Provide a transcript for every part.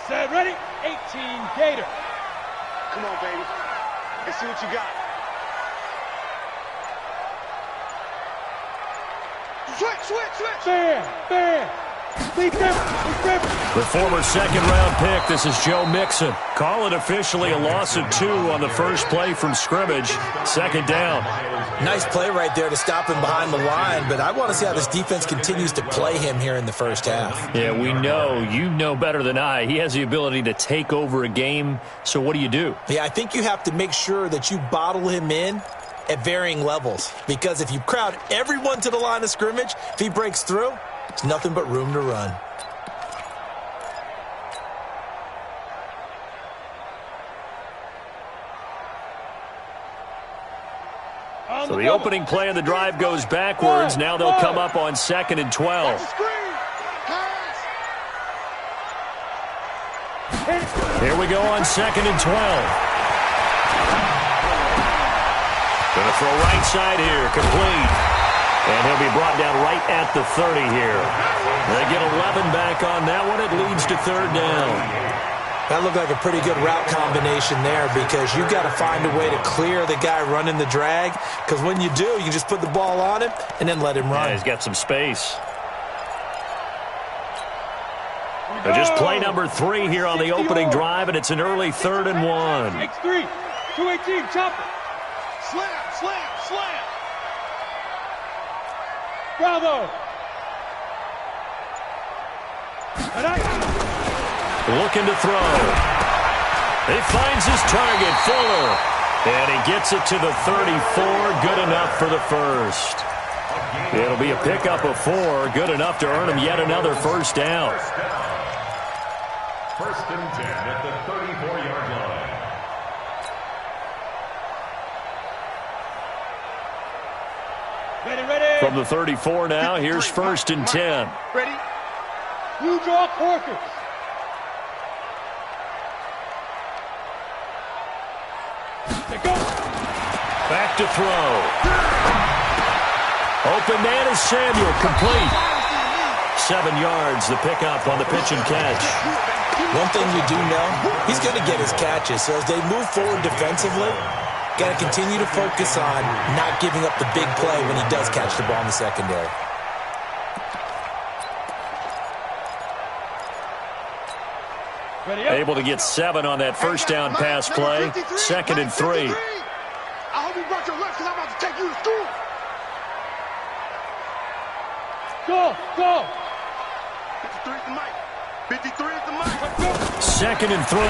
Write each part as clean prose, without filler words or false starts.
Set, ready, 18, Gator. Come on, baby. Let's see what you got. Switch. Fair. The former second-round pick, this is Joe Mixon. Call it officially a loss of 2 on the first play from scrimmage. Second down. Nice play right there to stop him behind the line, but I want to see how this defense continues to play him here in the first half. Yeah, we know. You know better than I. He has the ability to take over a game, so what do? Yeah, I think you have to make sure that you bottle him in at varying levels, because if you crowd everyone to the line of scrimmage, if he breaks through, it's nothing but room to run. So the opening play of the drive goes backwards. Now they'll come up on 2nd and 12. Here we go on 2nd and 12. Going to throw right side here, complete. And he'll be brought down right at the 30 here. They get 11 back on that one. It leads to 3rd down. That looked like a pretty good route combination there, because you've got to find a way to clear the guy running the drag, because when you do, you just put the ball on him and then let him run. Yeah, he's got some space. Just play number 3 here on the opening drive, and it's an early 3rd and 1. X3, 218, chopper. Slam. Bravo. Looking to throw. He finds his target, Fuller. And he gets it to the 34. Good enough for the first. It'll be a pickup of 4. Good enough to earn him yet another first down. 1st and 10 at the 34-yard line. Ready. From the 34 now, here's 1st and 10. Ready. Blue draw Corkers. Go. Back to throw. Open man is Samuel, complete. 7 yards, the pickup on the pitch and catch. One thing you do know, he's going to get his catches. So as they move forward defensively, got to continue to focus on not giving up the big play when he does catch the ball in the secondary. Able to get 7 on that first down pass play. 2nd and 3. I hope you brought your lunch, because I'm about to take you to school. Go. 53 is the mic. 53 is the mic. 2nd and 3.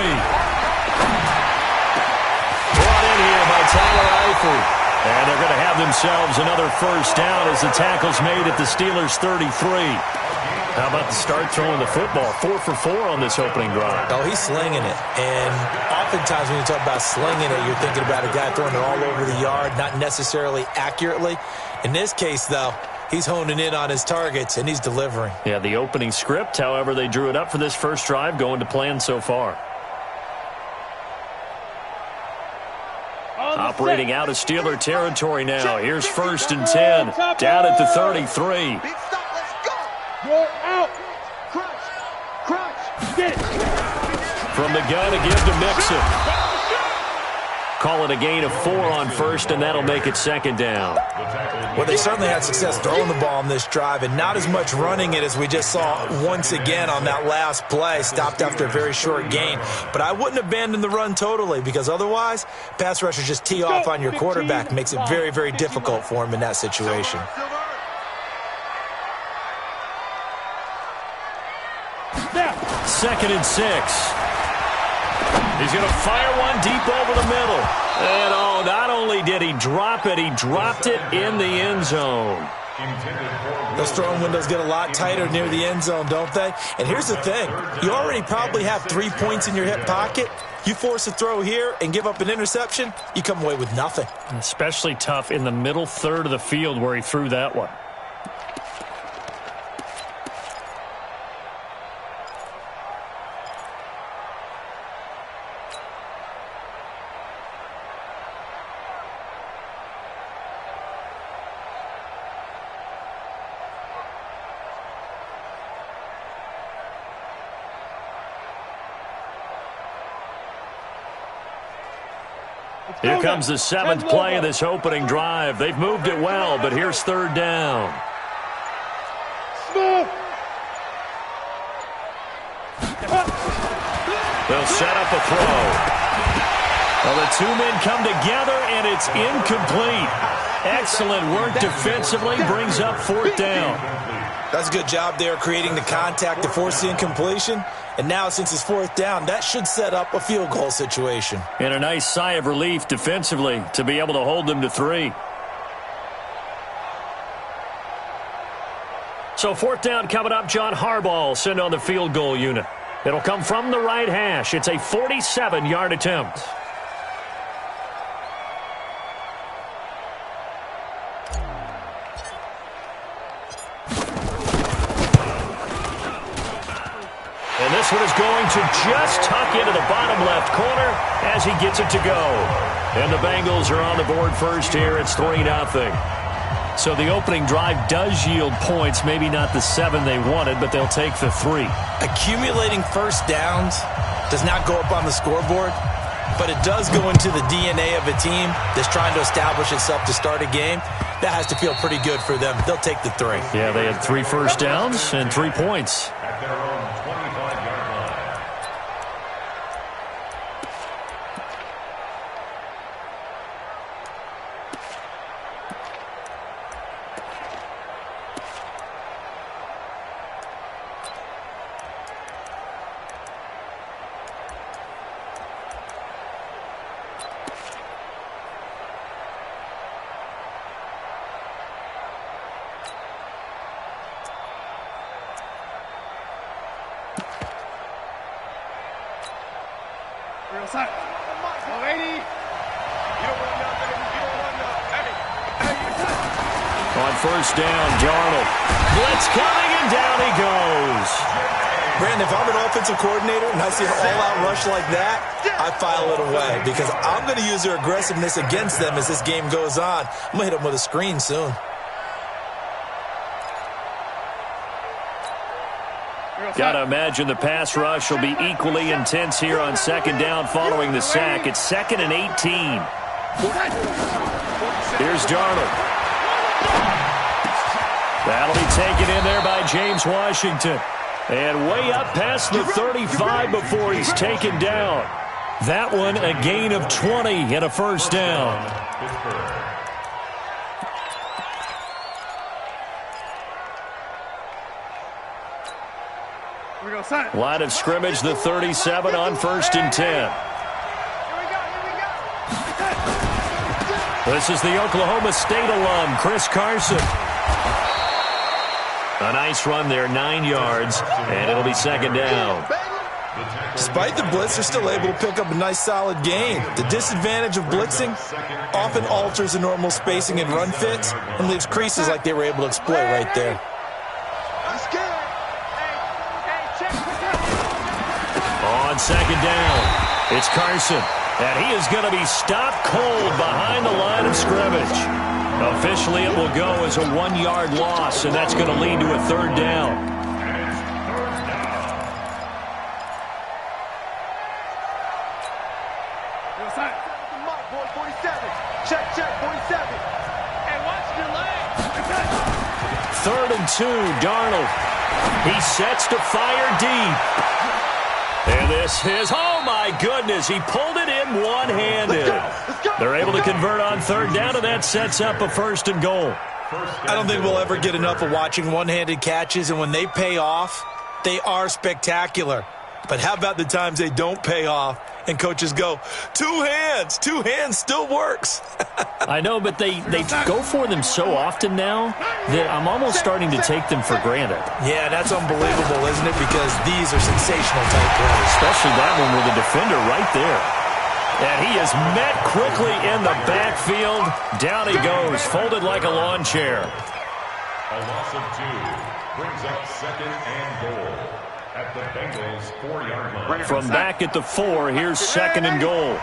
Brought in here by Tyler Eifert. And they're going to have themselves another first down as the tackle's made at the Steelers' 33. How about the start throwing the football? 4 for 4 on this opening drive. Oh, he's slinging it. And oftentimes when you talk about slinging it, you're thinking about a guy throwing it all over the yard, not necessarily accurately. In this case, though, he's honing in on his targets, and he's delivering. Yeah, the opening script, however, they drew it up for this first drive, going to plan so far. Operating out of Steeler territory now. Here's 1st and 10. Down at the 33. You're out. Crunch. Get it. From the gun to give to Mixon. Call it a gain of 4 on first, and that'll make it 2nd down. Well, they certainly had success throwing the ball on this drive, and not as much running it as we just saw once again on that last play. Stopped after a very short gain. But I wouldn't abandon the run totally, because otherwise, pass rushers just tee off on your quarterback. Makes it very, very difficult for him in that situation. 2nd and 6. He's going to fire one deep over the middle. And, not only did he drop it, he dropped it in the end zone. Those throwing windows get a lot tighter near the end zone, don't they? And here's the thing. You already probably have 3 points in your hip pocket. You force a throw here and give up an interception, you come away with nothing. Especially tough in the middle third of the field where he threw that one. Here comes the 7th play of this opening drive. They've moved it well, but here's 3rd down. Smooth. They'll set up a throw. Well, the two men come together, and it's incomplete. Excellent work defensively, brings up 4th down. That's a good job there creating the contact to force the incompletion. And now, since it's 4th down, that should set up a field goal situation. And a nice sigh of relief defensively to be able to hold them to 3. So 4th down coming up. John Harbaugh will send on the field goal unit. It'll come from the right hash. It's a 47-yard attempt. And this one is going to just tuck into the bottom left corner as he gets it to go. And the Bengals are on the board first here. It's 3-0. So the opening drive does yield points, maybe not the 7 they wanted, but they'll take the 3. Accumulating first downs does not go up on the scoreboard, but it does go into the DNA of a team that's trying to establish itself to start a game. That has to feel pretty good for them. They'll take the 3. Yeah, they had 3 first downs and 3 points. At their own 25-yard line. Real side. 180. You don't want nothing. You don't want nothing. Hey. On first down, Darnold. Blitz coming, and down he goes. Brandon, if I'm an offensive coordinator and I see an all-out rush like that, I file it away because I'm going to use their aggressiveness against them as this game goes on. I'm going to hit them with a screen soon. Got to imagine the pass rush will be equally intense here on 2nd down following the sack. It's 2nd and 18. Here's Darnold. That'll be taken in there by James Washington. And way up past the 35 before he's taken down. That one a gain of 20 and a first down. Line of scrimmage, the 37 on 1st and 10. This is the Oklahoma State alum, Chris Carson. A nice run there, 9 yards, and it'll be 2nd down. Despite the blitz, they're still able to pick up a nice solid gain. The disadvantage of blitzing often alters the normal spacing and run fits and leaves creases like they were able to exploit right there. On 2nd down, it's Carson, and he is going to be stopped cold behind the line of scrimmage. Officially, it will go as a 1-yard loss, and that's going to lead to a 3rd down. Third and 2, Darnold. He sets to fire deep. And this is, oh my goodness, he pulled it in one-handed. They're able to convert on 3rd down, and that sets up a 1st and goal. I don't think we'll ever get enough of watching one-handed catches, and when they pay off, they are spectacular. But how about the times they don't pay off, and coaches go, 2 hands still works. I know, but they go for them so often now that I'm almost starting to take them for granted. Yeah, that's unbelievable, isn't it? Because these are sensational type plays. Especially that one with the defender right there. And he is met quickly in the backfield. Down he goes, folded like a lawn chair. A loss of 2 brings up 2nd and goal at the Bengals' 4-yard line. From back at the 4, here's 2nd and goal.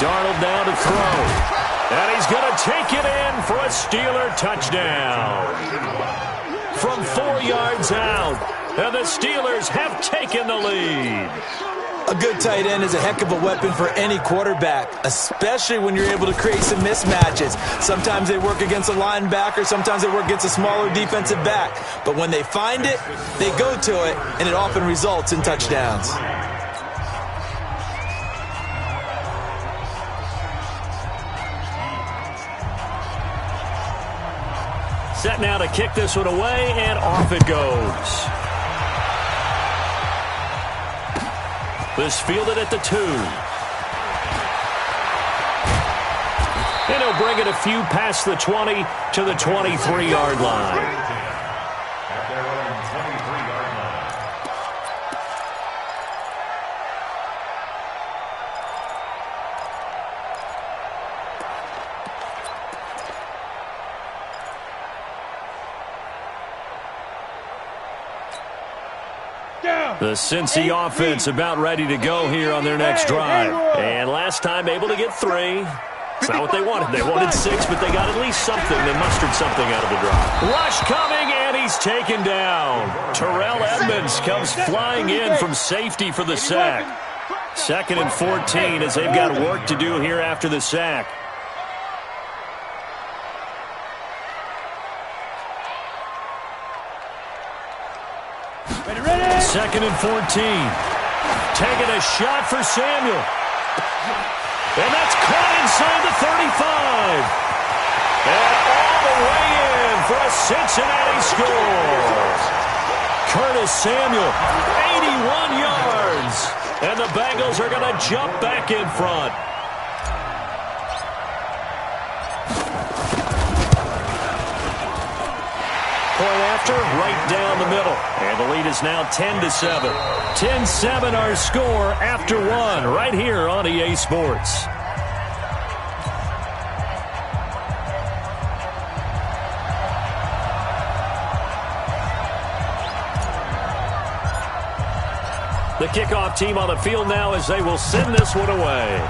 Darnold down to throw. And he's going to take it in for a Steeler touchdown. From 4 yards out. And the Steelers have taken the lead. A good tight end is a heck of a weapon for any quarterback, especially when you're able to create some mismatches. Sometimes they work against a linebacker, sometimes they work against a smaller defensive back. But when they find it, they go to it, and it often results in touchdowns. Set now to kick this one away, and off it goes. This fielded at the 2. And he'll bring it a few past the 20 to the 23-yard line. At their own 23-yard line. The Cincy offense about ready to go here on their next drive. And last time able to get 3. It's not what they wanted. They wanted 6, but they got at least something. They mustered something out of the drive. Rush coming, and he's taken down. Terrell Edmonds comes flying in from safety for the sack. 2nd and 14 as they've got work to do here after the sack. Ready. 2nd and 14. Taking a shot for Samuel. And that's caught inside the 35. And all the way in for a Cincinnati score. Curtis Samuel, 81 yards. And the Bengals are going to jump back in front. Point after, right down the middle. And the lead is now 10-7. 10-7 our score after 1 right here on EA Sports. The kickoff team on the field now as they will send this one away.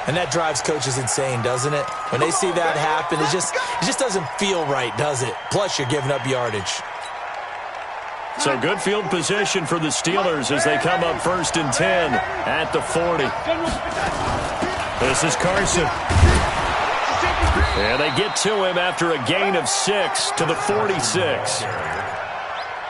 And that drives coaches insane, doesn't it? When they see that happen, it just doesn't feel right, does it? Plus, you're giving up yardage. So good field position for the Steelers as they come up 1st and 10 at the 40. This is Carson. And they get to him after a gain of 6 to the 46.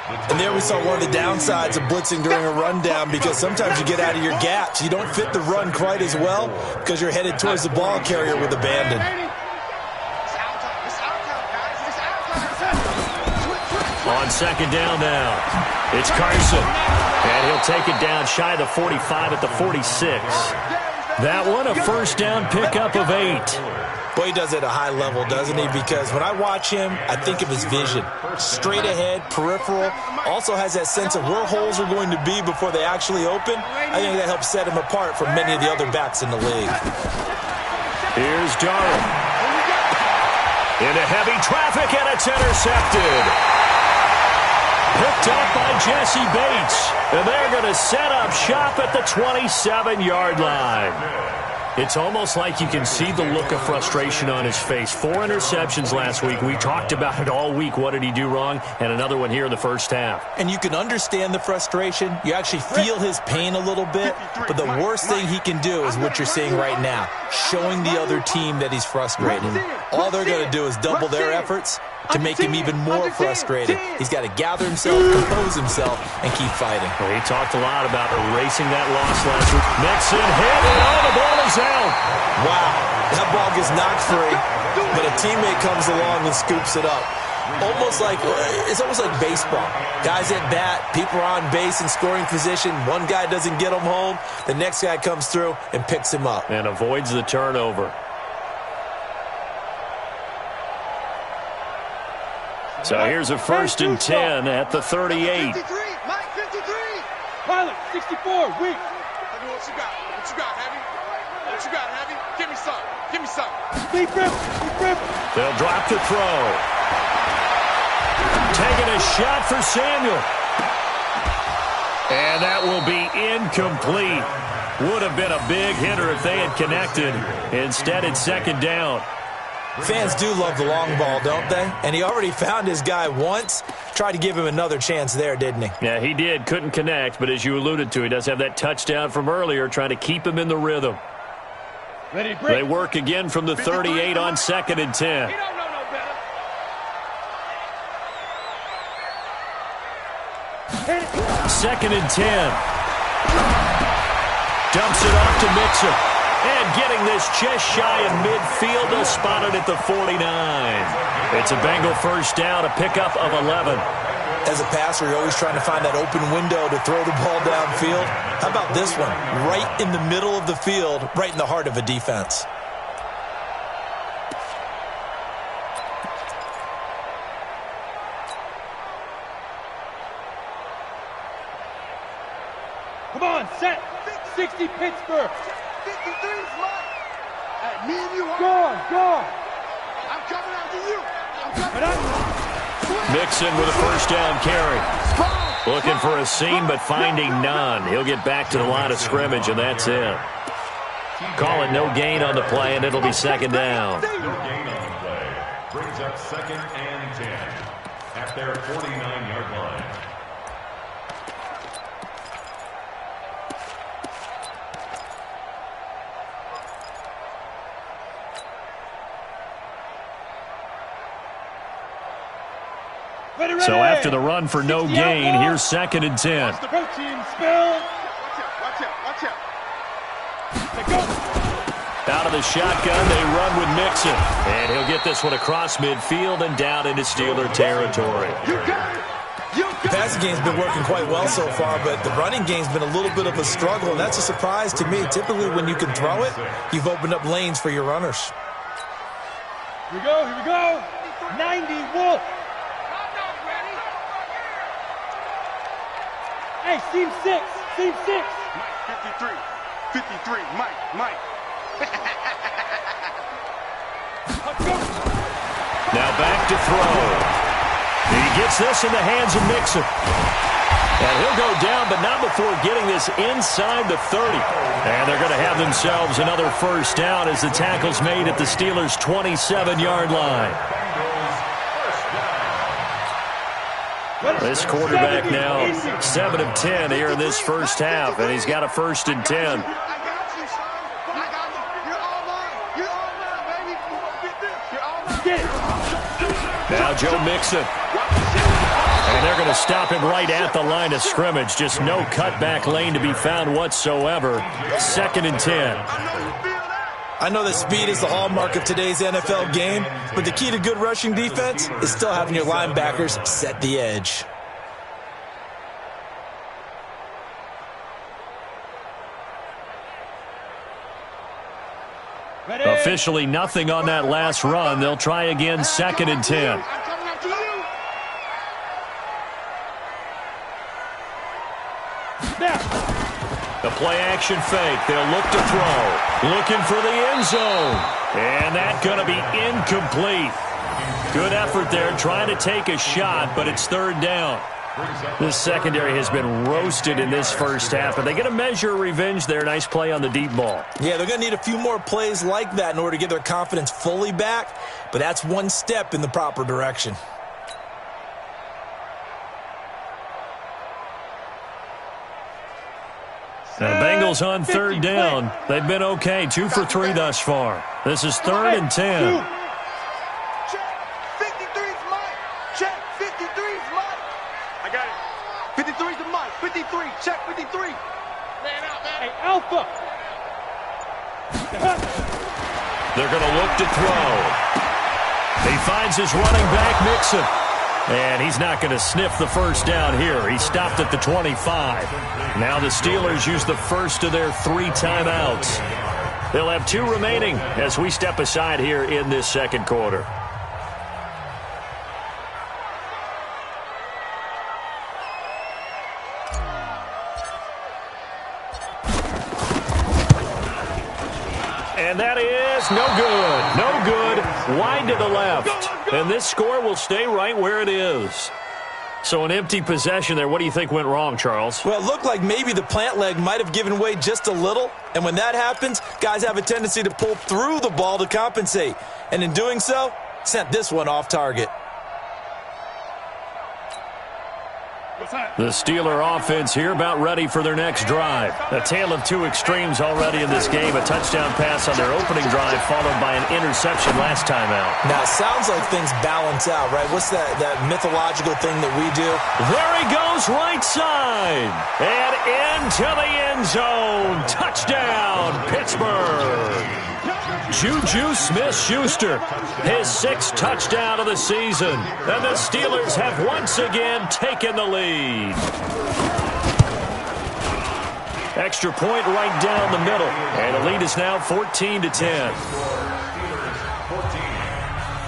And there we saw one of the downsides of blitzing during a rundown, because sometimes you get out of your gaps. You don't fit the run quite as well because you're headed towards the ball carrier with abandon. On 2nd down now, it's Carson. And he'll take it down shy of the 45 at the 46. That one, a 1st down pickup of 8. Boy, he does it at a high level, doesn't he? Because when I watch him, I think of his vision. Straight ahead, peripheral. Also has that sense of where holes are going to be before they actually open. I think that helps set him apart from many of the other backs in the league. Here's Darrell. Into heavy traffic, and it's intercepted. Picked up by Jesse Bates. And they're going to set up shop at the 27-yard line. It's almost like you can see the look of frustration on his face. 4 interceptions last week. We talked about it all week. What did he do wrong? And another one here in the first half. And you can understand the frustration. You actually feel his pain a little bit. But the worst thing he can do is what you're seeing right now, showing the other team that he's frustrated. All they're going to do is double their efforts to make him even more frustrated. He's got to gather himself, compose himself, and keep fighting. Well, he talked a lot about erasing that loss last week. Mixon hit, and the ball is out. Wow, that ball gets knocked free, but a teammate comes along and scoops it up. It's almost like baseball. Guys at bat, people are on base in scoring position. One guy doesn't get him home. The next guy comes through and picks him up. And avoids the turnover. So here's a 1st and 10 at the 38. Mike, 53. Pilot, 64, weak. What you got? What you got, Heavy? What you got, Heavy? Give me some. Give me some. Deep rip. They'll drop the throw. Taking a shot for Samuel. And that will be incomplete. Would have been a big hitter if they had connected. Instead, it's 2nd down. Fans do love the long ball, don't they? And he already found his guy once. Tried to give him another chance there, didn't he? Yeah, he did. Couldn't connect, but as you alluded to, he does have that touchdown from earlier, trying to keep him in the rhythm. They work again from the 38 on 2nd and 10. He don't know no better. 2nd and 10. Dumps it off to Mixon. And getting this just shy of midfield, they'll spot it at the 49. It's a Bengal first down, a pickup of 11. As a passer, you're always trying to find that open window to throw the ball downfield. How about this one? Right in the middle of the field, right in the heart of a defense. Come on, set. 60 Pittsburgh. 53's mine. Hey, me and you are. Go. I'm coming after you. I'm coming. Mixon with a first down carry. Looking for a seam, but finding none. He'll get back to the line of scrimmage, and that's it. Call it no gain on the play, and it'll be 2nd down. No gain on the play. Brings up 2nd and 10 at their 49-yard line. So after the run for no gain, here's 2nd and 10. The protein spill. Watch out. Out of the shotgun, they run with Mixon. And he'll get this one across midfield and down into Steeler territory. The passing game's been working quite well so far, but the running game's been a little bit of a struggle, and that's a surprise to me. Typically, when you can throw it, you've opened up lanes for your runners. Here we go. 90 Wolf. Hey, seam 6. 53, Mike. Now back to throw. He gets this in the hands of Mixon. And he'll go down, but not before getting this inside the 30. And they're going to have themselves another first down as the tackle's made at the Steelers' 27-yard line. This quarterback now 7 of 10 here in this first half, and he's got a 1st and 10. I got you, son. I got you. You're all mine, baby. You're all mine. Now Joe Mixon. And they're going to stop him right at the line of scrimmage. Just no cutback lane to be found whatsoever. 2nd and 10. I know that speed is the hallmark of today's NFL game, but the key to good rushing defense is still having your linebackers set the edge. Ready? Officially nothing on that last run. They'll try again, 2nd and 10. The play-action fake. They'll look to throw. Looking for the end zone. And that's going to be incomplete. Good effort there, trying to take a shot, but it's 3rd down. This secondary has been roasted in this first half, but they get a measure of revenge there. Nice play on the deep ball. Yeah, they're going to need a few more plays like that in order to get their confidence fully back, but that's one step in the proper direction. The Bengals on 3rd down. They've been okay, 2 for 3 thus far. This is 3rd and 10. Check. 53's mine. Check. 53's mine. I got it. 53's the mine. 53. Check. 53. Man out, man. Hey, Alpha. They're going to look to throw. He finds his running back, Mixon. And he's not going to sniff the first down here. He stopped at the 25. Now the Steelers use the first of their 3 timeouts. They'll have 2 remaining as we step aside here in this second quarter. And that is no good. No good. Wide to the left. And this score will stay right where it is. So an empty possession there. What do you think went wrong, Charles? Well, it looked like maybe the plant leg might have given way just a little. And when that happens, guys have a tendency to pull through the ball to compensate. And in doing so, sent this one off target. The Steeler offense here about ready for their next drive. A tale of two extremes already in this game. A touchdown pass on their opening drive followed by an interception last time out. Now, it sounds like things balance out, right? What's that mythological thing that we do? There he goes, right side. And into the end zone. Touchdown, Pittsburgh. Juju Smith-Schuster, his 6th touchdown of the season. And the Steelers have once again taken the lead. Extra point right down the middle. And the lead is now 14-10. Steelers 14,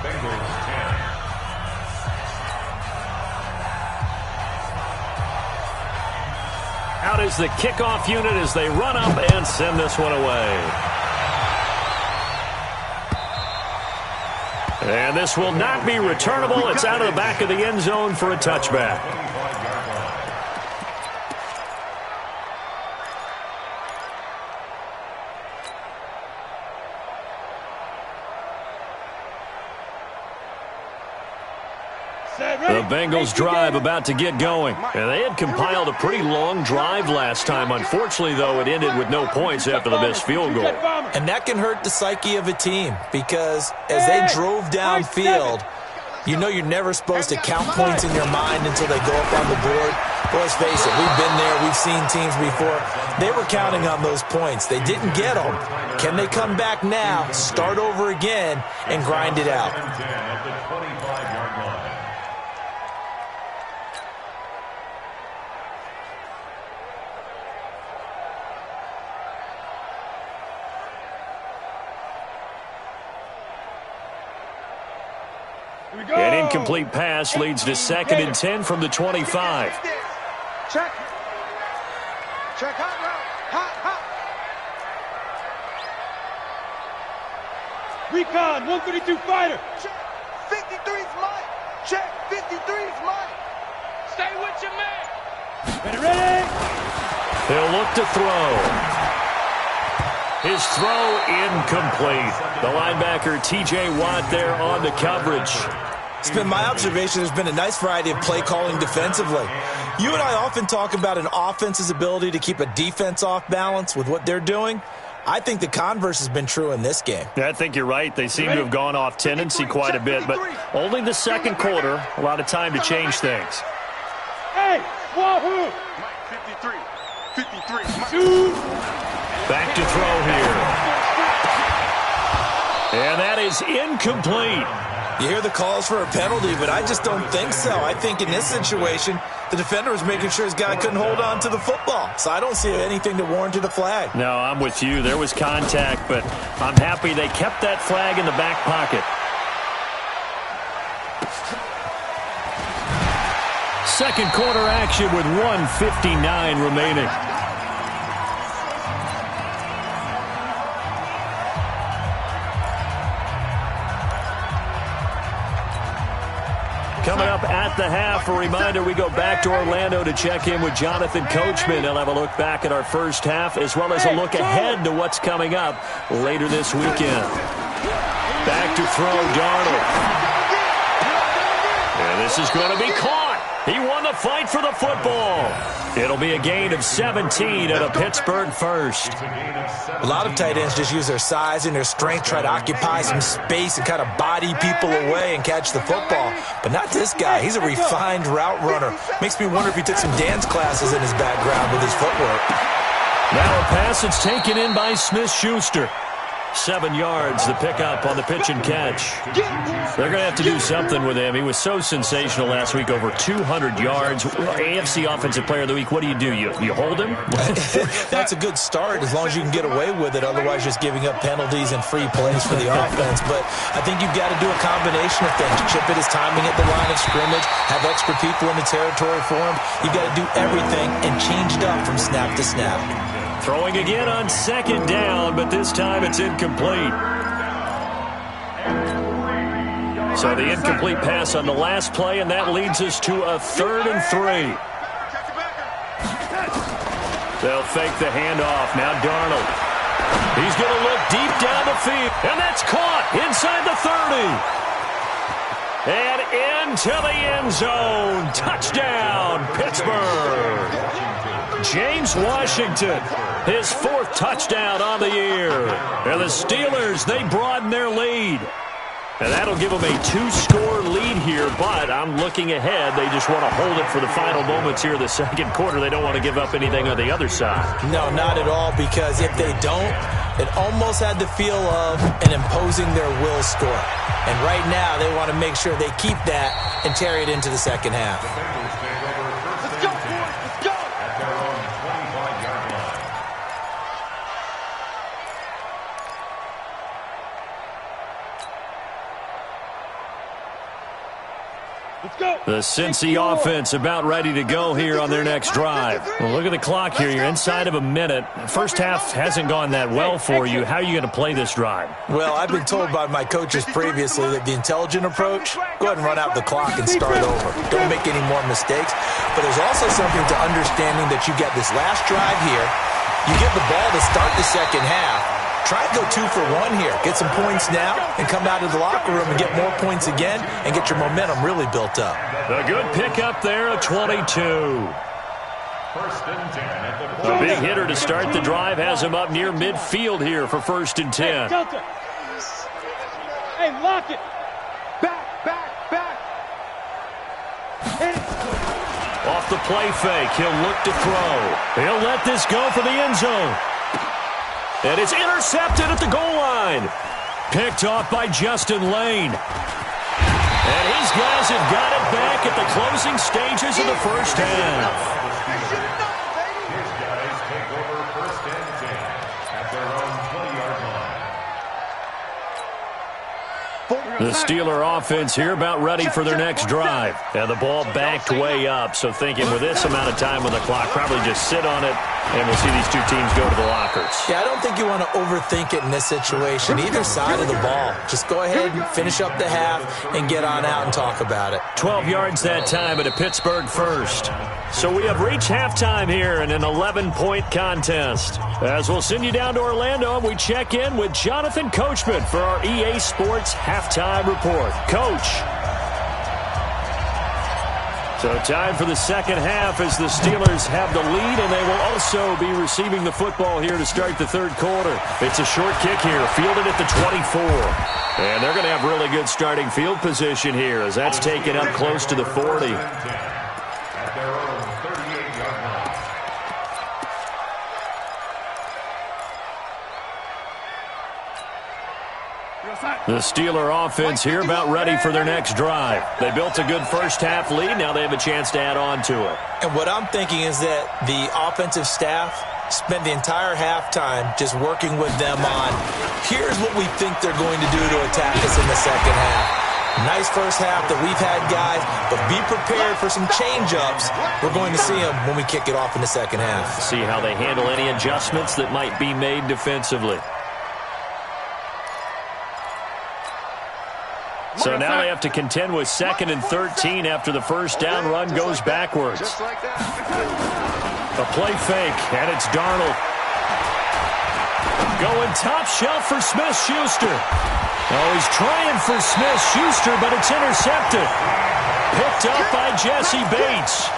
Bengals 10. Out is the kickoff unit as they run up and send this one away. And this will not be returnable. It's out of the back of the end zone for a touchback. The Bengals drive about to get going. And they had compiled a pretty long drive last time. Unfortunately, though, it ended with no points after the missed field goal. And that can hurt the psyche of a team because as they drove downfield, you know you're never supposed to count points in your mind until they go up on the board. But let's face it, we've been there. We've seen teams before. They were counting on those points. They didn't get them. Can they come back now, start over again, and grind it out? An incomplete pass leads to 2nd and 10 from the 25. Check. Check hot route. Hot. Recon, 132 fighter. Check. 53's Mike. Check. 53's Mike. Stay with your man. Ready? He'll look to throw. His throw incomplete. The linebacker T.J. Watt there on the coverage. It's been my observation there's been a nice variety of play calling defensively. You and I often talk about an offense's ability to keep a defense off balance with what they're doing. I think the converse has been true in this game. I think you're right. They seem to have gone off tendency quite a bit, but only the second quarter, a lot of time to change things. Hey, wahoo! Mike, 53. Mike. Back to throw here. And that is incomplete. You hear the calls for a penalty, but I just don't think so. I think in this situation, the defender was making sure his guy couldn't hold on to the football. So I don't see anything that warranted a flag. No, I'm with you. There was contact, but I'm happy they kept that flag in the back pocket. Second quarter action with 1:59 remaining. Coming up at the half, a reminder, we go back to Orlando to check in with Jonathan Coachman. He'll have a look back at our first half as well as a look ahead to what's coming up later this weekend. Back to throw, Darnold. And this is going to be caught. He won the fight for the football. It'll be a gain of 17 and a Pittsburgh first. A lot of tight ends just use their size and their strength, try to occupy some space and kind of body people away and catch the football. But not this guy. He's a refined route runner. Makes me wonder if he took some dance classes in his background with his footwork. Now a pass that's taken in by Smith-Schuster. 7 yards, the pickup on the pitch and catch. They're going to have to do something with him. He was so sensational last week, over 200 yards. AFC Offensive Player of the Week, what do? You hold him? That's a good start as long as you can get away with it. Otherwise, just giving up penalties and free plays for the offense. But I think you've got to do a combination of things. Chip it his timing at the line of scrimmage, have extra people in the territory for him. You've got to do everything and change it up from snap to snap. Throwing again on second down, but this time it's incomplete. So the incomplete pass on the last play, and that leads us to a 3rd and 3. They'll fake the handoff. Now Darnold. He's going to look deep down the field, and that's caught inside the 30. And into the end zone. Touchdown, Pittsburgh. James Washington, his 4th touchdown on the year. And the Steelers, they broaden their lead. And that'll give them a 2-score lead here, but I'm looking ahead. They just want to hold it for the final moments here of the second quarter. They don't want to give up anything on the other side. No, not at all, because if they don't, it almost had the feel of an imposing their will score. And right now, they want to make sure they keep that and carry it into the second half. Let's go, boys. Let's go. At their own 25-yard line. Let's go. The Cincy offense about ready to go here on their next drive. Well, look at the clock here. You're inside of a minute. First half hasn't gone that well for you. How are you going to play this drive? Well, I've been told by my coaches previously that the intelligent approach, go ahead and run out the clock and start over. Don't make any more mistakes. But there's also something to understanding that you get this last drive here. You get the ball to start the second half. Try to go 2 for 1 here. Get some points now and come out of the locker room and get more points again and get your momentum really built up. A good pickup there, a 22. 1st and 10 at the A big hitter to start the drive has him up near midfield here for 1st and 10. Delta. Hey, lock it. Back. Hit it. Off the play fake, he'll look to throw. He'll let this go for the end zone. And it's intercepted at the goal line. Picked off by Justin Lane. And his guys have got it back at the closing stages of the first half. His guys take over 1st and 10 at their own 20-yard line. The Steeler offense here about ready for their next drive. And the ball backed way up, so thinking with this amount of time on the clock, probably just sit on it, and we'll see these two teams go to the lockers. Yeah, I don't think you want to overthink it in this situation, either side of the ball. Just go ahead and finish up the half and get on out and talk about it. 12 yards that time at a Pittsburgh first. So we have reached halftime here in an 11-point contest. As we'll send you down to Orlando, and we check in with Jonathan Coachman for our EA Sports Halftime Report. Coach. So time for the second half as the Steelers have the lead, and they will also be receiving the football here to start the third quarter. It's a short kick here, fielded at the 24. And they're going to have really good starting field position here as that's taken up close to the 40. At their own 38-yard line. The Steeler offense here about ready for their next drive. They built a good first half lead. Now they have a chance to add on to it. And what I'm thinking is that the offensive staff spent the entire halftime just working with them on, here's what we think they're going to do to attack us in the second half. Nice first half that we've had, guys, but be prepared for some change-ups. We're going to see them when we kick it off in the second half. See how they handle any adjustments that might be made defensively. So now they have to contend with 2nd and 13 after the first down run goes backwards. A play fake, and it's Darnold. Going top shelf for Smith-Schuster. Oh, he's trying for Smith-Schuster, but it's intercepted. Picked up by Jesse Bates.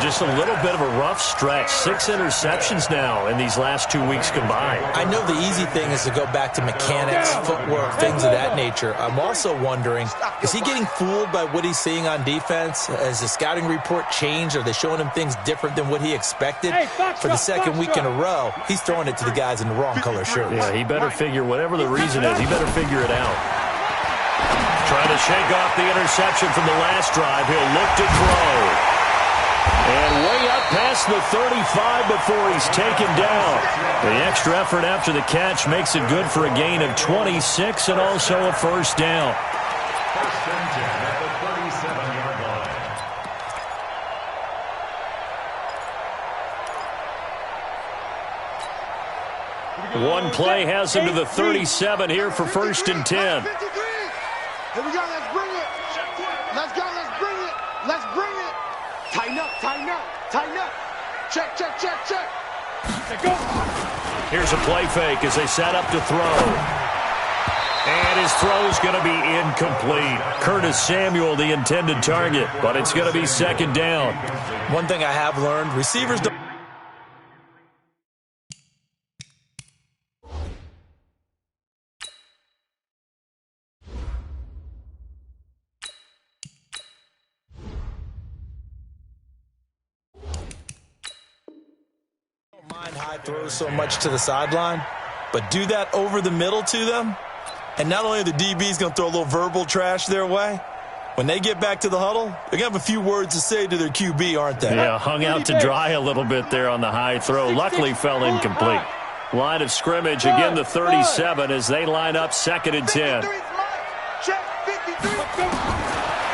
Just a little bit of a rough stretch. 6 interceptions now in these last 2 weeks combined. I know the easy thing is to go back to mechanics, footwork, things of that nature. I'm also wondering, is he getting fooled by what he's seeing on defense? Has the scouting report changed? Are they showing him things different than what he expected? For the second week in a row, he's throwing it to the guys in the wrong color shirts. Yeah, he better figure, whatever the reason is, he better figure it out. Trying to shake off the interception from the last drive. He'll look to throw. And way up past the 35 before he's taken down. The extra effort after the catch makes it good for a gain of 26 and also a first down. 1st and 10 at the 37-yard line. One play has him to the 37 here for 1st and 10. Here we go, let's bring it. Let's go, let's bring it. Let's bring it. Tighten up, tighten up, tighten up. Check, check, check, check. Go. Here's a play fake as they set up to throw. And his throw's going to be incomplete. Curtis Samuel, the intended target, but it's going to be second down. One thing I have learned, receivers don't mind high throws so much to the sideline, but do that over the middle to them, and not only are the DBs going to throw a little verbal trash their way, when they get back to the huddle, they're going to have a few words to say to their QB, aren't they? Yeah, hung out to dry a little bit there on the high throw. Luckily fell incomplete. Line of scrimmage, again the 37 as they line up 2nd and 10. Check, 53.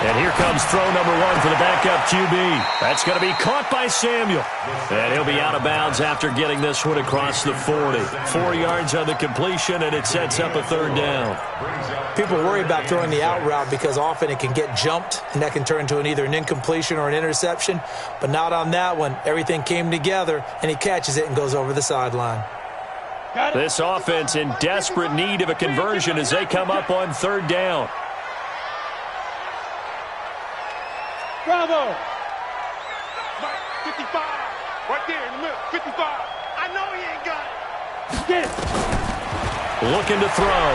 And here comes throw number 1 for the backup QB. That's going to be caught by Samuel. And he'll be out of bounds after getting this one across the 40. 4 yards on the completion, and it sets up a 3rd down. People worry about throwing the out route because often it can get jumped, and that can turn into either an incompletion or an interception. But not on that one. Everything came together, and he catches it and goes over the sideline. This offense in desperate need of a conversion as they come up on 3rd down. Bravo! 55. Right there in the middle. 55. I know he ain't got it. Get it. Looking to throw.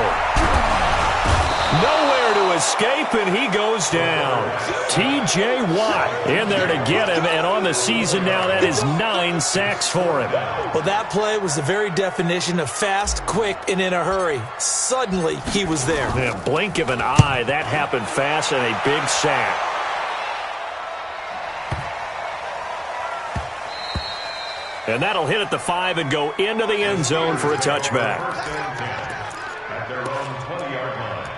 Nowhere to escape, and he goes down. T.J. Watt in there to get him, and on the season now, that is 9 sacks for him. Well, that play was the very definition of fast, quick, and in a hurry. Suddenly, he was there. In a blink of an eye, that happened fast, and a big sack. And that'll hit at the 5 and go into the end zone for a touchback. At their own 20-yard line.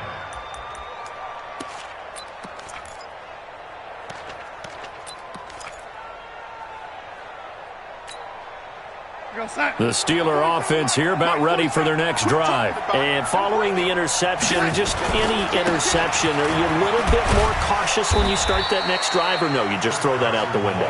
The Steeler offense here about ready for their next drive. And following the interception, just any interception, are you a little bit more cautious when you start that next drive, or no, you just throw that out the window?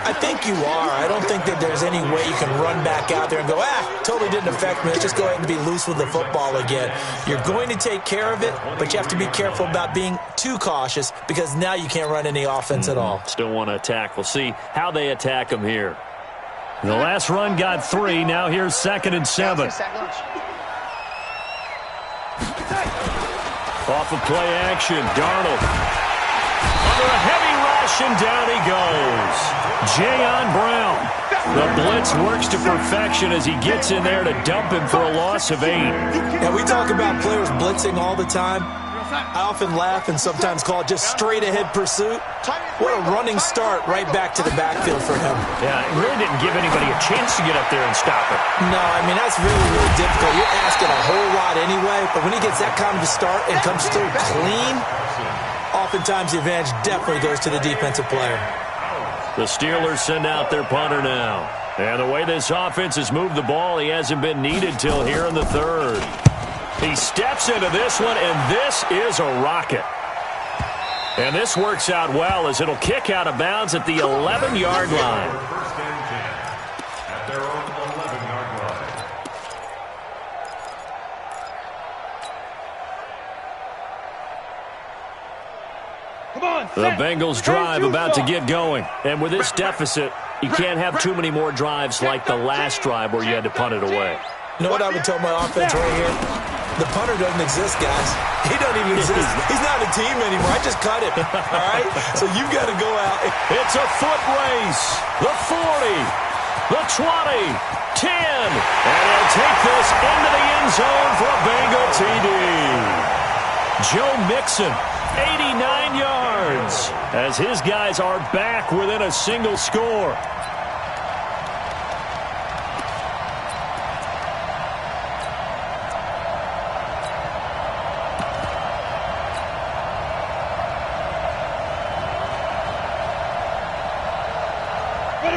I think you are. I don't think that there's any way you can run back out there and go, totally didn't affect me. Let's just go ahead and be loose with the football again. You're going to take care of it, but you have to be careful about being too cautious because now you can't run any offense at all. Still want to attack. We'll see how they attack them here. The last run got 3. Now here's 2nd and 7. Off of play action, Darnold. Under a heavy rush, and down he goes. Jayon Brown. The blitz works to perfection as he gets in there to dump him for a loss of 8. Now, we talk about players blitzing all the time. I often laugh and sometimes call it just straight-ahead pursuit. What a running start right back to the backfield for him. Yeah, it really didn't give anybody a chance to get up there and stop it. No, I mean, that's really, really difficult. You're asking a whole lot anyway, but when he gets that kind of a start and comes through clean, oftentimes the advantage definitely goes to the defensive player. The Steelers send out their punter now. And the way this offense has moved the ball, he hasn't been needed till here in the 3rd. He steps into this one, and this is a rocket. And this works out well as it'll kick out of bounds at the 11-yard line. First and 10 at their own 11-yard line. Come on, The Bengals drive about to get going. And with this deficit, you can't have too many more drives like the last drive where you had to punt it away. You know what I would tell my offense right here? The punter doesn't exist, guys. He doesn't even exist. He's not a team anymore. I just cut him, all right? So you've got to go out. It's a foot race. The 40, the 20, 10. And he'll take this into the end zone for a Bengal TD. Joe Mixon, 89 yards, as his guys are back within a single score.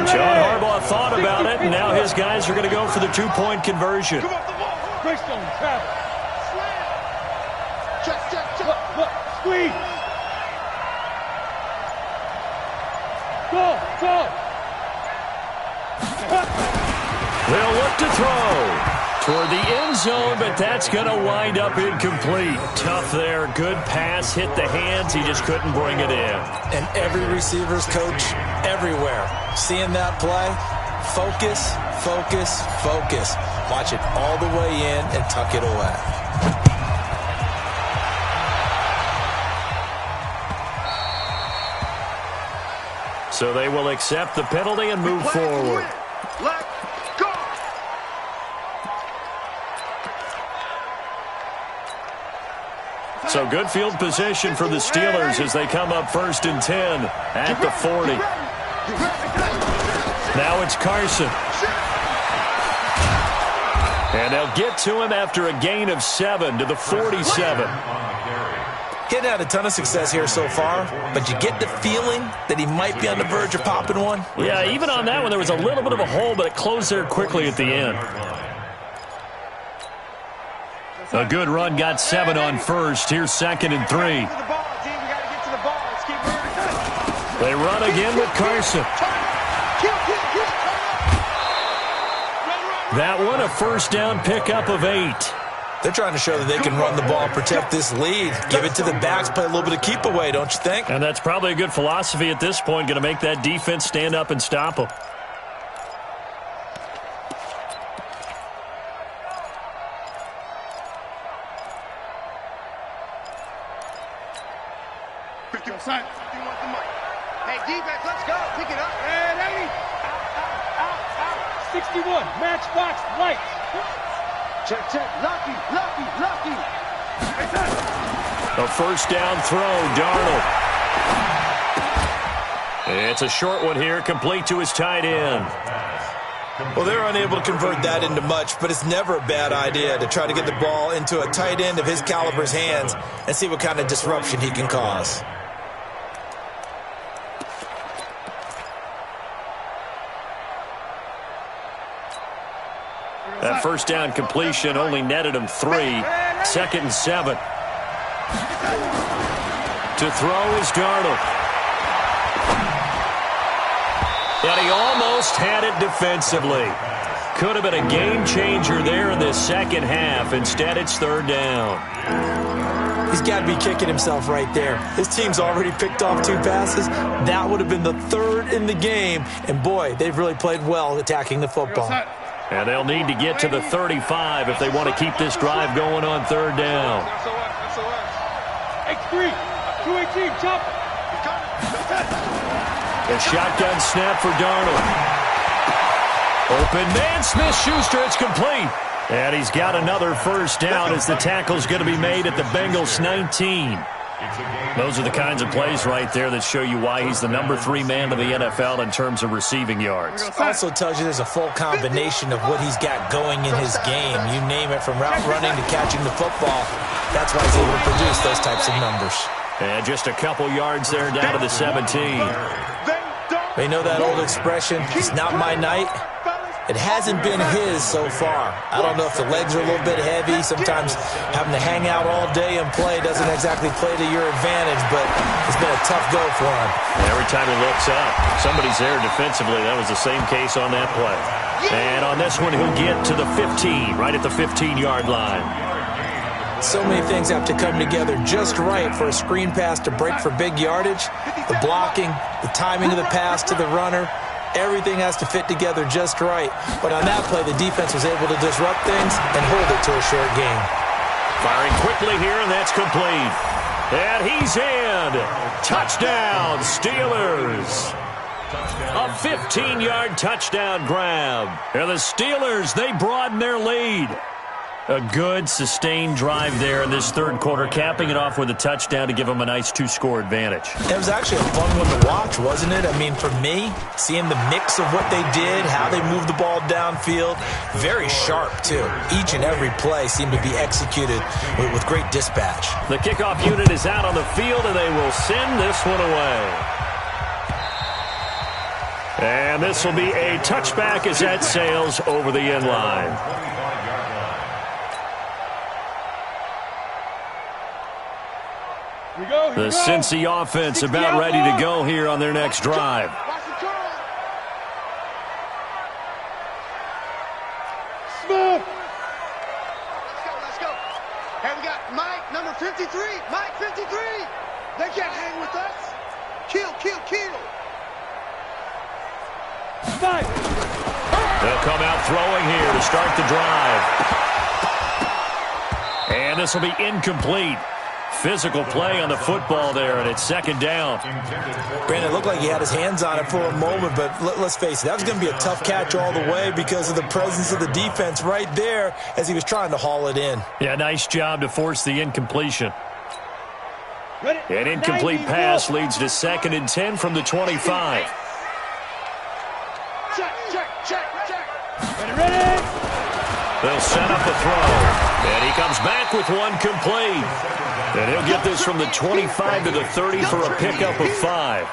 John Harbaugh thought about it, and now his guys are going to go for the 2-point conversion. Greystone, travel. Check, check, check. squeeze. Go. They'll look to throw toward the end zone, but that's going to wind up incomplete. Tough there. Good pass. Hit the hands. He just couldn't bring it in. And every receiver's coach everywhere. Seeing that play, focus. Watch it all the way in and tuck it away. So they will accept the penalty and move forward. Let's go. So good field position for the Steelers as they come up 1st and 10 at the 40. Now it's Carson. And they'll get to him after a gain of 7 to the 47. Getting had a ton of success here so far, but you get the feeling that he might be on the verge of popping one. Yeah, even on that one, there was a little bit of a hole, but it closed there quickly at the end. A good run, got 7 on first. Here's 2nd and 3. They run again with Carson. That one, a first down pickup of 8. They're trying to show that they can run the ball, protect this lead, give it to the backs, play a little bit of keep away, don't you think? And that's probably a good philosophy at this point, going to make that defense stand up and stop them. Hey, defense, let's go. Pick it up. And 61, matchbox lights. Check. Lucky. A first down throw, Darnold. It's a short one here, complete to his tight end. Well, they're unable to convert that into much, but it's never a bad idea to try to get the ball into a tight end of his caliber's hands and see what kind of disruption he can cause. That first down completion only netted him 3. 2nd and 7. To throw is Darnold. And he almost had it defensively. Could have been a game changer there in this second half. Instead, it's 3rd down. He's got to be kicking himself right there. His team's already picked off 2 passes. That would have been the 3rd in the game. And, boy, they've really played well attacking the football. And they'll need to get to the 35 if they want to keep this drive going on 3rd down. X3, 218, chop. A shotgun snap for Darnold. Open man, Smith-Schuster, it's complete. And he's got another first down as the tackle's going to be made at the Bengals 19. Those are the kinds of plays right there that show you why he's the number 3 man of the NFL in terms of receiving yards. Also tells you there's a full combination of what he's got going in his game. You name it, from route running to catching the football. That's why he's able to produce those types of numbers. And just a couple yards there down to the 17. They know that old expression, it's not my night. It hasn't been his so far. I don't know if the legs are a little bit heavy. Sometimes having to hang out all day and play doesn't exactly play to your advantage, but it's been a tough go for him. Every time he looks up, somebody's there defensively. That was the same case on that play. And on this one, he'll get to the 15, right at the 15-yard line. So many things have to come together just right for a screen pass to break for big yardage. The blocking, the timing of the pass to the runner, everything has to fit together just right. But on that play, the defense was able to disrupt things and hold it to a short game. Firing quickly here, and that's complete. And he's in. Touchdown, Steelers. A 15-yard touchdown grab. And the Steelers, they broaden their lead. A good, sustained drive there in this 3rd quarter, capping it off with a touchdown to give them a nice 2-score advantage. It was actually a fun one to watch, wasn't it? I mean, for me, seeing the mix of what they did, how they moved the ball downfield, very sharp, too. Each and every play seemed to be executed with great dispatch. The kickoff unit is out on the field, and they will send this one away. And this will be a touchback as that sails over the end line. The Cincy offense about ready to go here on their next drive. Smith. Let's go. Hey, we got Mike, number 53. Mike, 53. They can't hang with us. Kill. Mike. They'll come out throwing here to start the drive. And this will be incomplete. Physical play on the football there, and it's second down. Brandon, it looked like he had his hands on it for a moment, but let's face it, that was going to be a tough catch all the way because of the presence of the defense right there as he was trying to haul it in. Yeah, nice job to force the incompletion. An incomplete pass leads to 2nd and 10 from the 25. Check. Ready. They'll set up a throw. And he comes back with one complete. And he'll get this from the 25 to the 30 for a pickup of 5.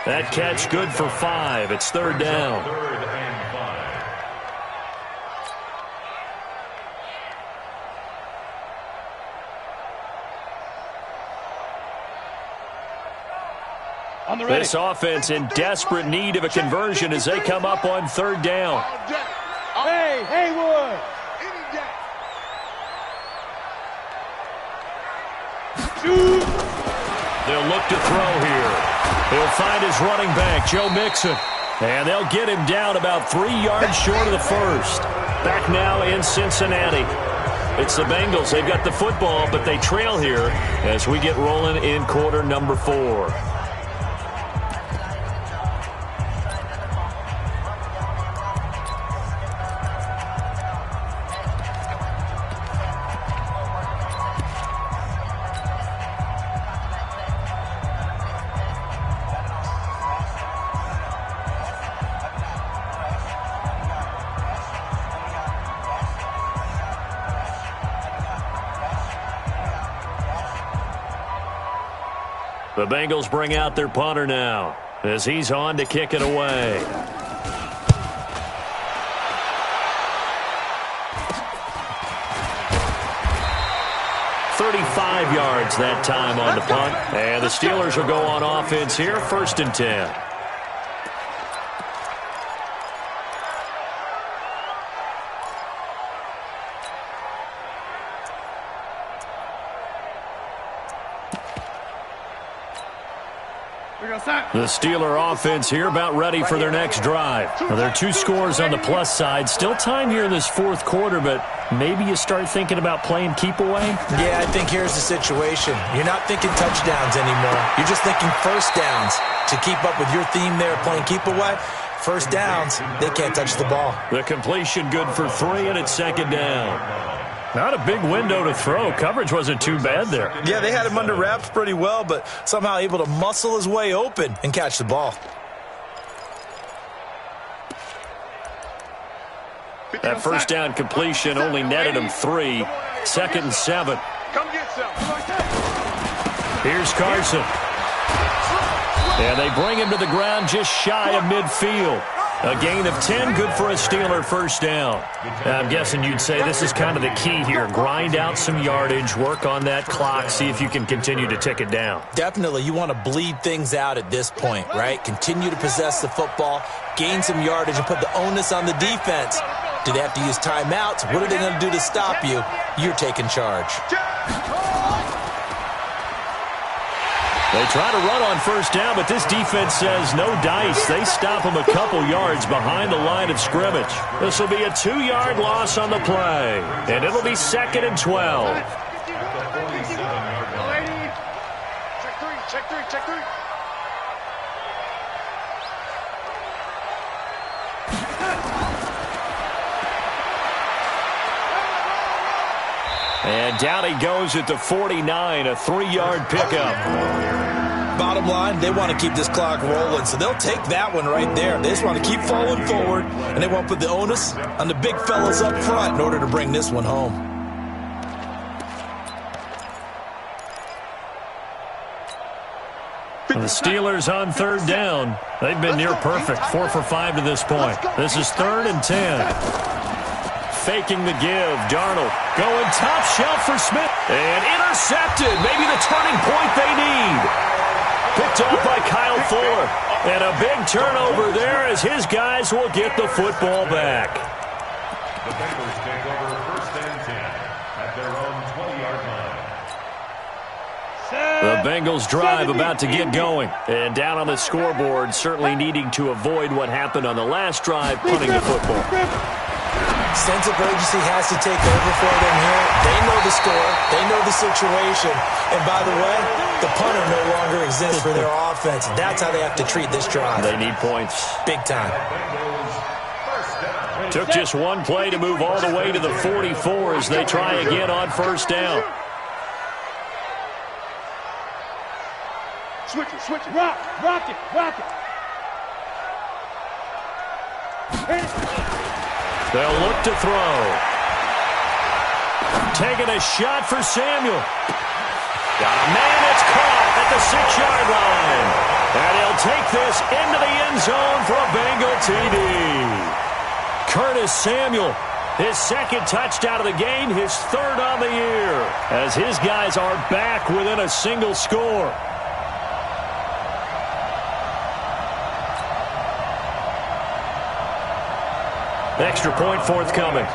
That catch good for 5. It's third down. This offense in desperate need of a conversion as they come up on third down. Hey, Haywood. They'll look to throw here. He'll find his running back, Joe Mixon. And they'll get him down about 3 yards short of the first. Back now in Cincinnati. It's the Bengals. They've got the football, but they trail here as we get rolling in quarter number 4. The Bengals bring out their punter now as he's on to kick it away. "35 yards that time on the punt. And the Steelers will go on offense here, 1st and 10. The Steeler offense here about ready for their next drive. Now, there are 2 scores on the plus side. Still time here in this 4th quarter, but maybe you start thinking about playing keep away? Yeah, I think here's the situation. You're not thinking touchdowns anymore. You're just thinking first downs. To keep up with your theme there, playing keep away, first downs, they can't touch the ball. The completion good for 3, and it's 2nd down. Not a big window to throw. Coverage wasn't too bad there. Yeah, they had him under wraps pretty well, but somehow able to muscle his way open and catch the ball. That first down completion only netted him 3. 2nd and 7. Come get some. Here's Carson. And they bring him to the ground just shy of midfield. A gain of 10, good for a Steeler first down. I'm guessing you'd say this is kind of the key here. Grind out some yardage, work on that clock, see if you can continue to tick it down. Definitely, you want to bleed things out at this point, right? Continue to possess the football, gain some yardage, and put the onus on the defense. Do they have to use timeouts? What are they going to do to stop you? You're taking charge. They try to run on first down, but this defense says no dice. They stop them a couple yards behind the line of scrimmage. This will be a 2-yard loss on the play, and it'll be 2nd and 12. Check three. And down he goes at the 49, a 3-yard pickup. Bottom line, they want to keep this clock rolling, so they'll take that one right there. They just want to keep falling forward, and they want to put the onus on the big fellas up front in order to bring this one home. The Steelers on third down. They've been near perfect, 4 for 5 to this point. This is 3rd and 10. faking the give. Darnold going top shelf for Smith. And intercepted. Maybe the turning point they need. Picked up by Kyle Fuller. And a big turnover there as his guys will get the football back. The Bengals take over 1st and 10 at their own 20-yard line. The Bengals drive about to get going. And down on the scoreboard, certainly needing to avoid what happened on the last drive, punting the football. Sense of urgency has to take over for them here. They know the score. They know the situation. And by the way, the punter no longer exists for their offense. That's how they have to treat this drive. They need points. Big time. Took just one play to move all the way to the 44 as they try again on 1st down. Switch it. Rock it. They'll look to throw. Taking a shot for Samuel. Got a man that's caught at the 6-yard line. And he'll take this into the end zone for a Bengal TD. Curtis Samuel, his 2nd touchdown of the game, his 3rd on the year, as his guys are back within a single score. Extra point forthcoming.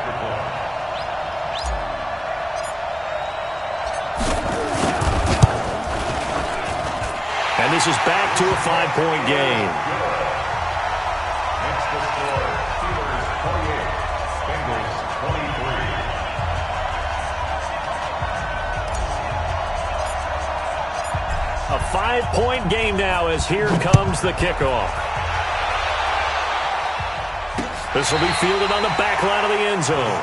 And this is back to a 5-point game. Makes the score Steelers 48, Bengals 23. A 5-point game now as here comes the kickoff. This will be fielded on the back line of the end zone.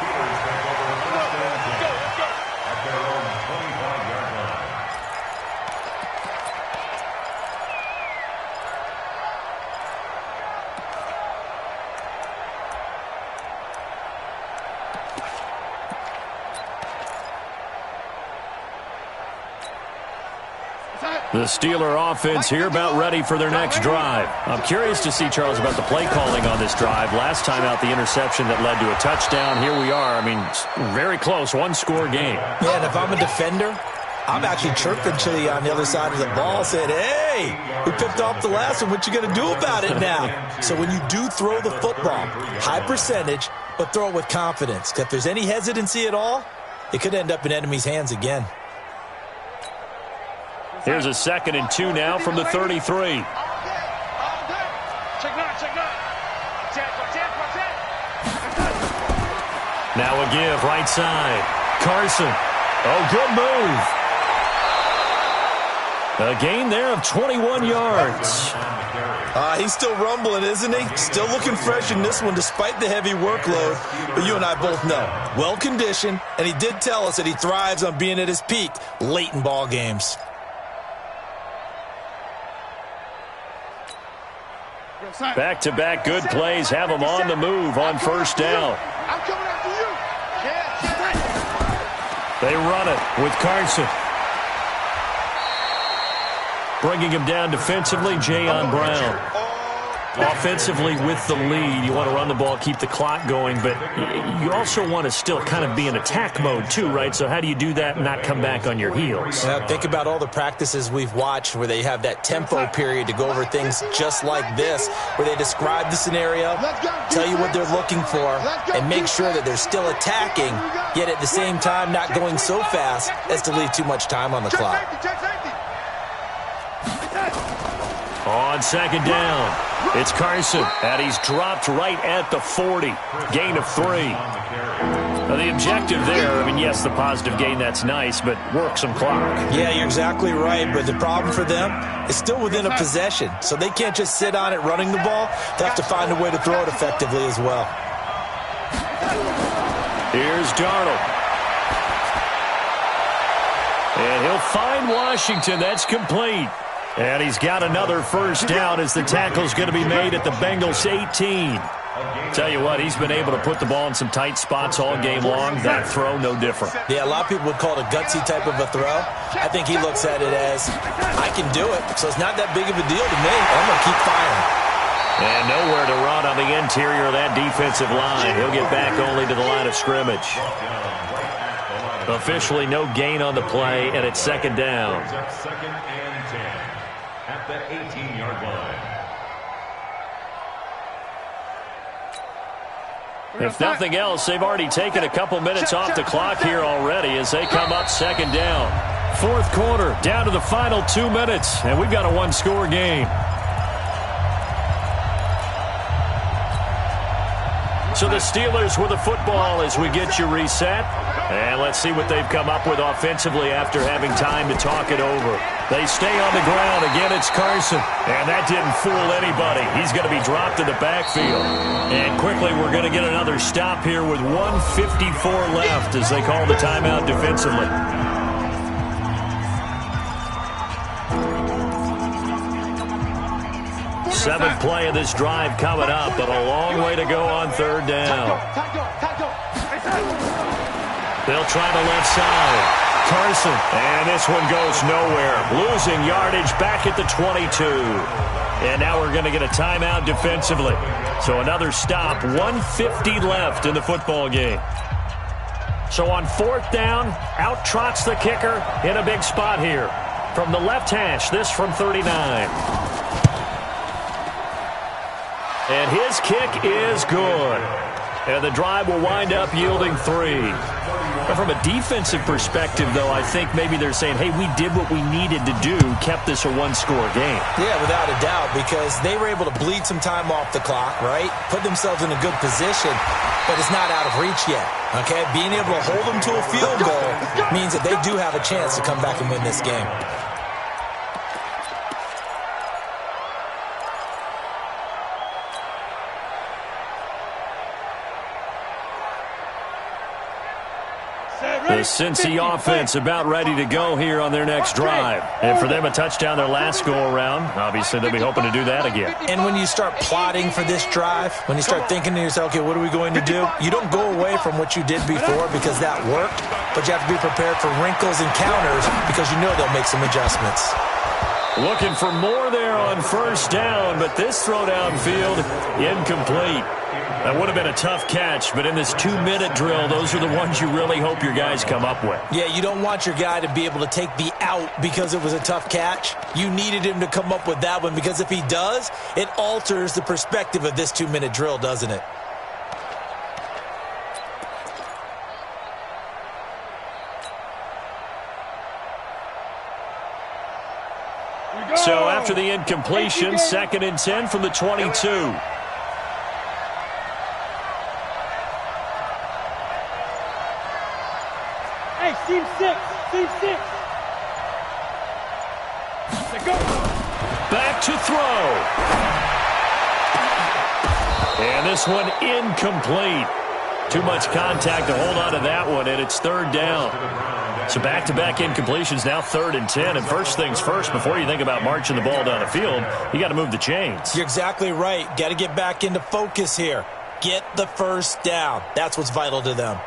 The Steeler offense here about ready for their next drive. I'm curious to see, Charles, about the play calling on this drive. Last time out, the interception that led to a touchdown. Here we are. I mean, very close, 1-score game. Yeah, and if I'm a defender, I'm actually chirping to you on the other side of the ball, saying, hey, we picked off the last one. What you going to do about it now? So when you do throw the football, high percentage, but throw it with confidence. If there's any hesitancy at all, it could end up in enemy's hands again. Here's a 2nd and 2 now from the 33. Check nine. Now a give, right side. Carson. Oh, good move. A gain there of 21 yards. He's still rumbling, isn't he? Still looking fresh in this one despite the heavy workload. But you and I both know, well-conditioned, and he did tell us that he thrives on being at his peak late in ball games. Back-to-back good plays have him on the move on 1st down. I'm coming after you. They run it with Carson. Bringing him down defensively, Jayon Brown. Offensively with the lead, you want to run the ball, keep the clock going, but you also want to still kind of be in attack mode too, right? So how do you do that and not come back on your heels? Yeah, think about all the practices we've watched where they have that tempo period to go over things just like this, where they describe the scenario, tell you what they're looking for, and make sure that they're still attacking, yet at the same time not going so fast as to leave too much time on the clock. On 2nd down, it's Carson, and he's dropped right at the 40. Gain of 3. Now, the objective there, I mean, yes, the positive gain, that's nice, but work some clock. Yeah, you're exactly right, but the problem for them is still within a possession, so they can't just sit on it running the ball. They have to find a way to throw it effectively as well. Here's Darnold. And he'll find Washington. That's complete. And he's got another 1st down as the tackle's going to be made at the Bengals 18. Tell you what, he's been able to put the ball in some tight spots all game long. That throw, no different. Yeah, a lot of people would call it a gutsy type of a throw. I think he looks at it as, I can do it, so it's not that big of a deal to me. I'm going to keep firing. And nowhere to run on the interior of that defensive line. He'll get back only to the line of scrimmage. Officially no gain on the play, and it's second down. Second and 10 at the 18-yard line. If nothing else, they've already taken a couple minutes off the clock here already as they come up second down. Fourth quarter, down to the final 2 minutes, and we've got a one-score game. So the Steelers with the football as we get you reset. And let's see what they've come up with offensively after having time to talk it over. They stay on the ground. Again, it's Carson. And that didn't fool anybody. He's going to be dropped in the backfield. And quickly, we're going to get another stop here with 1:54 left as they call the timeout defensively. Seventh play of this drive coming up, but a long way to go on third down. They'll try the left side. Carson, and this one goes nowhere. Losing yardage back at the 22. And now we're going to get a timeout defensively. So another stop, 1:50 left in the football game. So on fourth down, out trots the kicker in a big spot here. From the left hash, this from 39. And his kick is good. And the drive will wind up yielding 3. But from a defensive perspective, though, I think maybe they're saying, hey, we did what we needed to do, kept this a one-score game. Yeah, without a doubt, because they were able to bleed some time off the clock, right? Put themselves in a good position, but it's not out of reach yet, okay? Being able to hold them to a field goal means that they do have a chance to come back and win this game. The Cincy offense about ready to go here on their next drive. And for them, a touchdown their last go-around. Obviously, they'll be hoping to do that again. And when you start plotting for this drive, when you start thinking to yourself, okay, what are we going to do? You don't go away from what you did before because that worked, but you have to be prepared for wrinkles and counters because you know they'll make some adjustments. Looking for more there on first down, but this throw downfield, incomplete. That would have been a tough catch, but in this 2-minute drill, those are the ones you really hope your guys come up with. Yeah, you don't want your guy to be able to take the out because it was a tough catch. You needed him to come up with that one because if he does, it alters the perspective of this 2-minute drill, doesn't it? So after the incompletion, 2nd and 10 from the 22. Hey, team 6. Go. Back to throw. And this one incomplete. Too much contact to hold on to that one, and it's third down. So back-to-back incompletions, now 3rd and 10. And first things first, before you think about marching the ball down the field, you got to move the chains. You're exactly right. Got to get back into focus here. Get the first down. That's what's vital to them.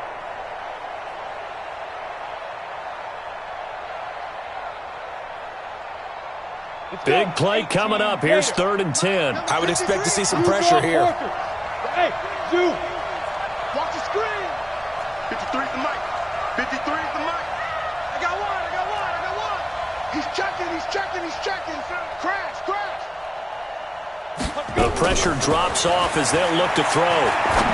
Big play coming up. Here's 3rd and 10. I would expect to see some pressure here. Hey, dude. Watch the screen. 53 is the mic. 53 is the mic. I got one. He's checking. Crash. The pressure drops off as they'll look to throw.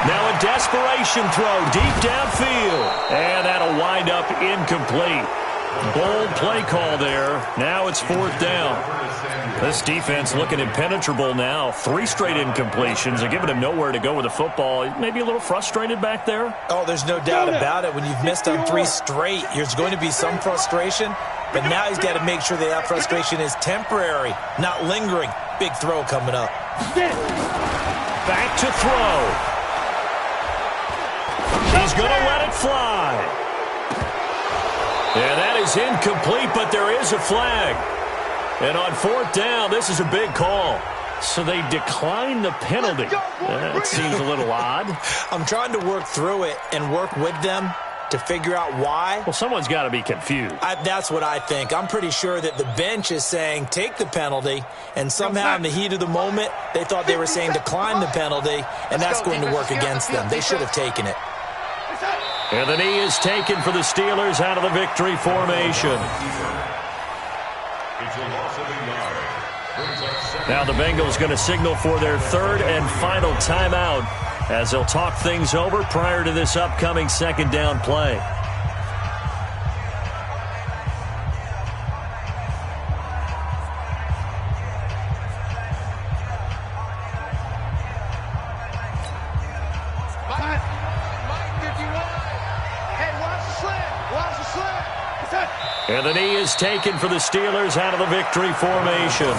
Now a desperation throw deep downfield. And that'll wind up incomplete. Bold play call there. Now it's 4th down. This defense looking impenetrable now. 3 straight incompletions. They're giving him nowhere to go with the football. Maybe a little frustrated back there? Oh, there's no doubt about it. When you've missed on 3 straight, there's going to be some frustration. But now he's got to make sure that frustration is temporary, not lingering. Big throw coming up. Back to throw. He's going to let it fly. And that is incomplete, but there is a flag. And on 4th down, this is a big call. So they decline the penalty. That seems a little odd. I'm trying to work through it and work with them. to figure out why. Well, someone's got to be confused. That's what I think. I'm pretty sure that the bench is saying take the penalty, and somehow in the heat of the moment, they thought they were saying decline the penalty, and that's going to work against them. They should have taken it. And the knee is taken for the Steelers out of the victory formation. Now the Bengals going to signal for their third and final timeout as they'll talk things over prior to this upcoming second down play. And the knee is taken for the Steelers out of the victory formation.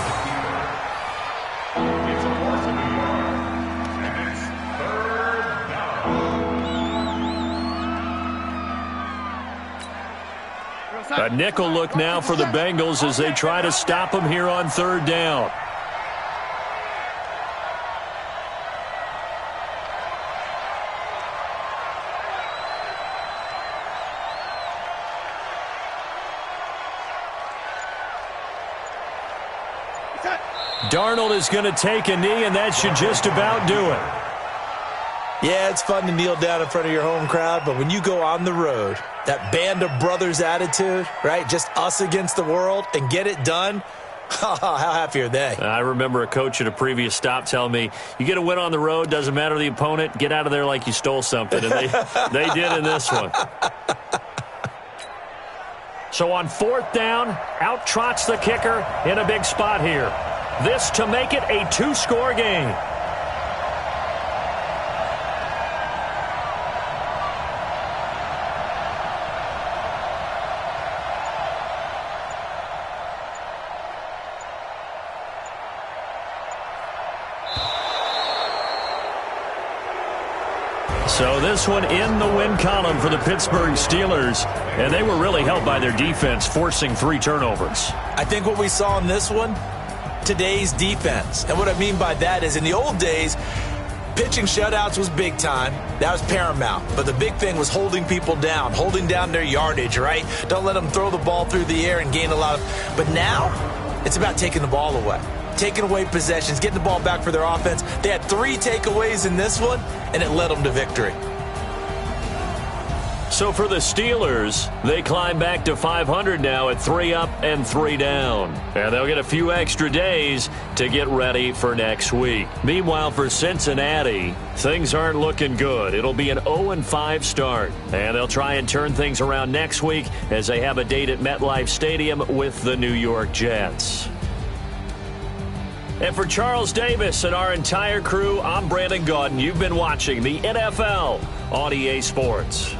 A nickel look now for the Bengals as they try to stop them here on third down. Darnold is going to take a knee, and that should just about do it. Yeah, it's fun to kneel down in front of your home crowd, but when you go on the road, that band of brothers attitude, right, just us against the world, and get it done, how happy are they? I remember a coach at a previous stop telling me, you get a win on the road, doesn't matter the opponent, get out of there like you stole something, and they did in this one. So on fourth down, out trots the kicker in a big spot here. This to make it a two-score game. So this one in the win column for the Pittsburgh Steelers, and they were really helped by their defense, forcing 3 turnovers. I think what we saw in this one, today's defense. And what I mean by that is in the old days, pitching shutouts was big time. That was paramount. But the big thing was holding people down, holding down their yardage, right? Don't let them throw the ball through the air and gain a lot of. But now it's about taking the ball away. Taking away possessions, getting the ball back for their offense. They had 3 takeaways in this one, and it led them to victory. So for the Steelers, they climb back to 500 now at 3 up and 3 down. And they'll get a few extra days to get ready for next week. Meanwhile, for Cincinnati, things aren't looking good. It'll be an 0-5 start. And they'll try and turn things around next week as they have a date at MetLife Stadium with the New York Jets. And for Charles Davis and our entire crew, I'm Brandon Gaudin. You've been watching the NFL on EA Sports.